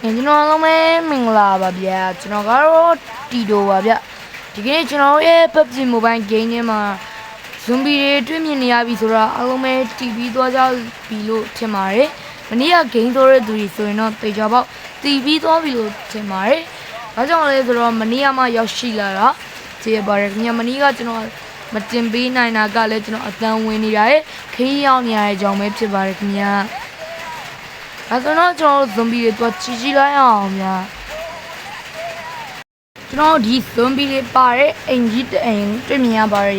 ကျွန်တော်လုံးမဲမင်္ဂလာပါဗျာကျွန်တော်ကတော့တီတိုပါဗျဒီကနေ့ကျွန်တော်ရဲ့ PUBG Mobile Game ထဲမှာ zombie တွေတွေ့မြင်နေရပြီဆိုတော့အားလုံးပဲတီးပြီးသွားကြပြီလို့ထင်ပါတယ်မနေ့က game ဆိုတဲ့သူတွေဆိုရင်တော့တေချာပေါက်တီးပြီးသွားပြီလို့ထင်ပါတယ်ဘာကြောင့်လဲဆိုတော့မနေ့ကမှရောက်ရှိလာတာကြည့်ရပါတယ်ခင်ဗျာမနေ့ကကျွန်တော်မတင်ပေးနိုင်တာကလည်းကျွန်တော်အတန်းဝင်နေတာရဲ့ခင်းရောက်နေရတဲ့အကြောင်းပဲဖြစ်ပါတယ်ခင်ဗျာအဲ့တော့ကျွန်တော် zombie တွေတော့ချီလိုက်အောင်ဗျာကျွန်တော်ဒီ zombie တွေပါတဲ့အင်ကြီးတအိမ်တွေ့မြင်ရပါတယ်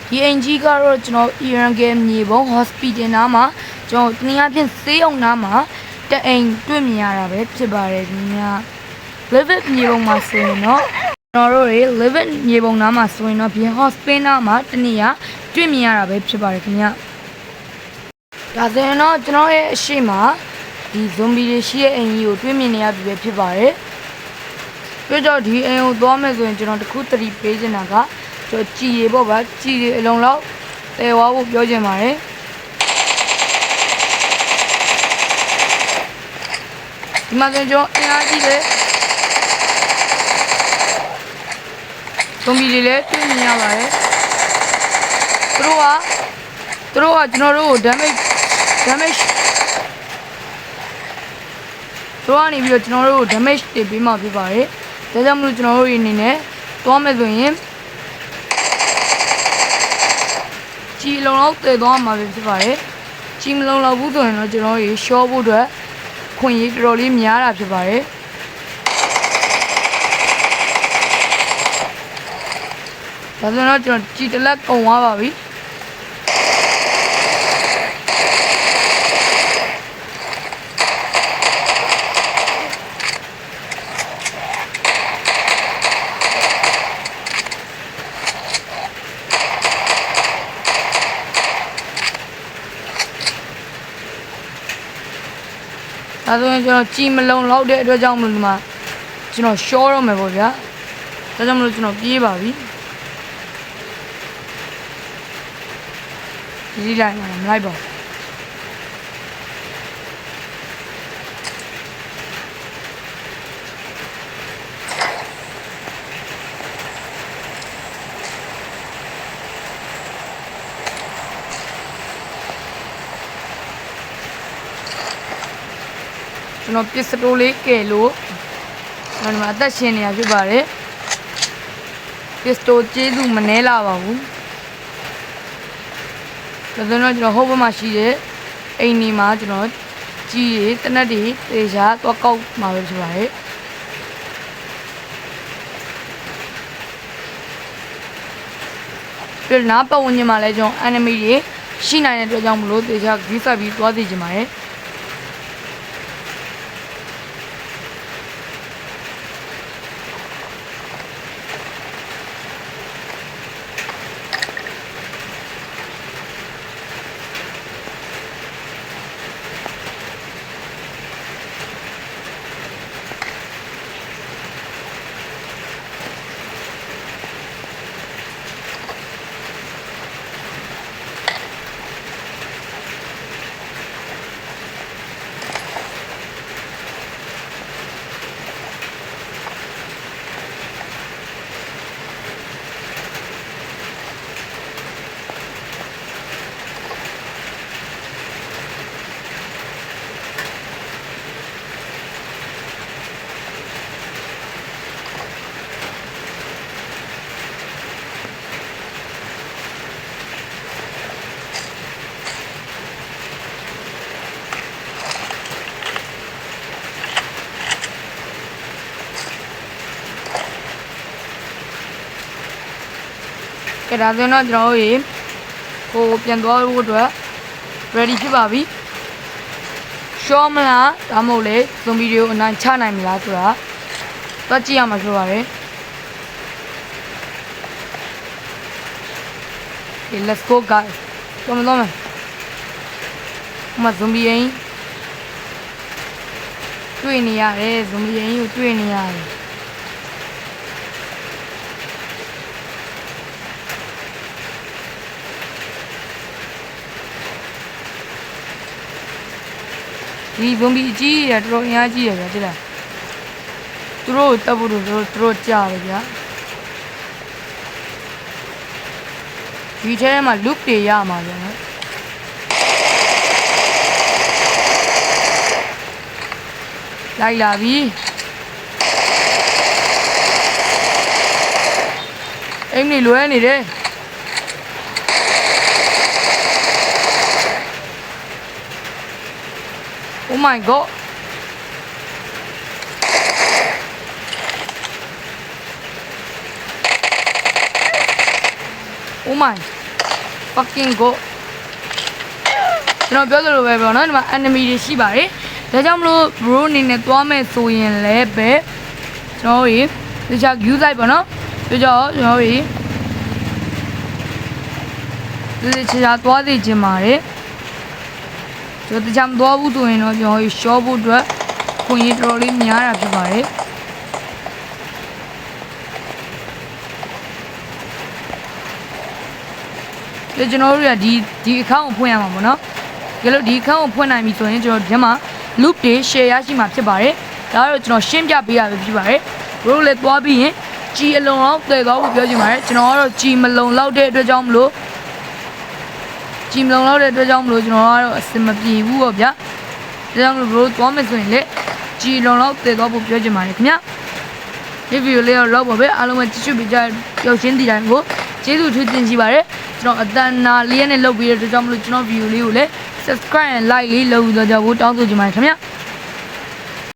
ဒီအင်ကြီးကတော့ကျွန်တော် Iran game မြေပုံ hospital နားမှာကျွန်တော်တနည်းအားဖြင့်ဆေးရုံနားမှာတအိမ်တွေ့မြင်ရတာပဲဖြစ်ပါတယ်ခင်ဗျာ live မြေပုံမှာဆိုရင်တော့ကျွန်တော်တို့တွေ live မြေပုံနားမှာဆိုရင်တော့ပြင် hospital နားမှာတနည်းအားတွေ့မြင်ရတာပဲဖြစ်ပါတယ်ခင်ဗျာဒါဆိုရင်တော့ကျွန်တော်ရဲ့အရှိမဒီ zombie တွေရှိတဲ့အိမ်ကြီးကိုတွေ့မြင်နေရပြီပဲဖြစ်ပါတယ်ပြီးတော့ဒီအိမ်ကိုသွားမယ်ဆိုရင်ကျွန်တော်တခုတတိပေးချင်တာကကျွန်တော်ကြည်ရပေါ့ဗျာကြည်ရအလုံးလောက်တဲဝါဖို့ပြောချင်ပါတယ်ဒီမှာကျွန်တော်အင်အားကြီးလေ zombie တွေလည်းတွေ့မြင်ရပါတယ်သူတို့ကကျွန်တော်တို့ကို damage တို့ကနေပြီးတော့ကျွန်တော်တို့ damage တွေပေးမှဖြစ်ပါတယ်ဒါကြောင့်မလို့ကျွန်တော်တို့အနေနဲ့သွားမယ်ဆိုရင်ကြီးလုံးလောက်တည်သွားမှာဖြစ်ပါတယ်ကြီးမလုံးလောက်ဘူးဆိုရင်တော့ကျွန်တော်ရေ short ဖို့အတွက်ခွင့်ရတော်တော်လေးများတာဖြစ်ပါတယ်ဒါဆိုတော့ကျွန်တော်ကြီးတလက်ကုန်သွားပါပြီဒါဆိုရင်ကျွန်တော်ကြီးမလုံးလောက်တဲ့အတွက်ကြောင့်မလို့ဒီမှာကျွန်တော် short တော့မယ်ပေါ့ဗျာဒါကြောင့်မလို့ကျွန်တော်ပြေးပါပြီဒီလိုက်မှာမလိုက်ပါဘူးကျွန်တော်ပစ္စတိုလေးကဲလို့ဒီမှာအသက်ရှင်နေရဖြစ်ပါတယ်ပစ္စတိုကျေးဇူးမနှဲလာပါဘူးဒါဆိုတော့ကျွန်တော်ဟိုဘက်မှာရှိတဲ့အိမ်ဒီမှာကျွန်တော်ကြီးတွေတနက်တွေတေချာတော့ကောက်မှာပဲဖြစ်ပါတယ်ပြန်နာပတ်ဝန်းကျင်မှာလည်းကျွန်တော် enemy တွေရှိနိုင်တဲ့အတွက်ကြောင့်မလို့တေချာဂိဆက်ပြီးသွားသိချင်ပါတယ်ကဲဒါဆိုတော့ကျွန်တော်တို့ရေဟိုပြန်သွားဖို့အတွက် ready ဖြစ်ပါပြီရှော့မလားဒါမှမဟုတ်လေ zombie တွေကိုအနိုင်ချနိုင်မလားဆိုတာတွက်ကြည့်ရမှာဖြစ်ပါတယ် Okay, let's go guys တော့မzombie ရင်တွေ့နေရတယ် zombie ရင်ကိုတွေ့နေရတယ်ဒီ zombie ကြီးရတော်တော်အများကြီးရဗျာတိလား သူတို့တက်ဖို့တို့သူတို့ကြားတယ်ဗျာဒီထဲမှာ loop တွေရမှာဗျာလိုက်လာပြီအိမ်နေလွဲနေတယ် Oh my god Oh my fucking god ကျွန်တော်ပြောသလိုပဲပေါ့နော်ဒီမှာ enemy တွေရှိပါတယ်ဒါကြောင့်မလို့ bro အနေနဲ့သွားမယ်ဆိုရင်လည်းပဲကျွန်တော်တို့ဒီချာ view site ပေါ့နော်ဒီကြောင့်ကျွန်တော်တို့ဒီချာသွားသိချင်ပါတယ်ကျွန်တော်တခြားမသွားဘူးဆိုရင်တော့ကျွန်တော်ရှော့ဖို့အတွက်ခွင့်ရတော်လေးများတာဖြစ်ပါတယ်ကျွန်တော်တို့ကဒီအခန်းကိုဖွင့်ရမှာပေါ့နော်ဒီလိုဒီအခန်းကိုဖွင့်နိုင်ပြီဆိုရင်ကျွန်တော်ဒီမှာ loop တွေ share ရရှိမှာဖြစ်ပါတယ်ဒါတော့ကျွန်တော်ရှင်းပြပေးရပဲဖြစ်ပါတယ်ဘရိုလည်းသွားပြီးရင်ကြီးအလုံးလောက်တည်သွားဖို့ပြောချင်ပါတယ်ကျွန်တော်ကတော့ကြီးမလုံလောက်တဲ့အတွက်ကြောင့်မလို့ကြီးမလုံလောက်တဲ့အတွက်ကြောင့်မလို့ကျွန်တော်ကတော့အစမပြေဘူးပေါ့ဗျာဒါကြောင့်မလို့ဘရိုသွားမယ်ဆိုရင်လည်းကြီးလုံလောက်တည်သွားဖို့ပြောချင်ပါတယ်ခင်ဗျဒီဗီဒီယိုလေးတော့ပါပဲအားလုံးပဲကြည့်ရှုပေးကြရောက်ရှင်းတည်တိုင်းကိုကျေးဇူးထူးတင်ရှိပါတယ်ကျွန်တော်အတန်နာလေးနဲ့လုပ်ပြီးတဲ့အတွက်ကြောင့်မလို့ကျွန်တော်ဗီဒီယိုလေးကိုလည်း subscribe and like လေးလုပ်ပြီးတော့ကြဖို့တောင်းဆိုချင်ပါတယ်ခင်ဗျ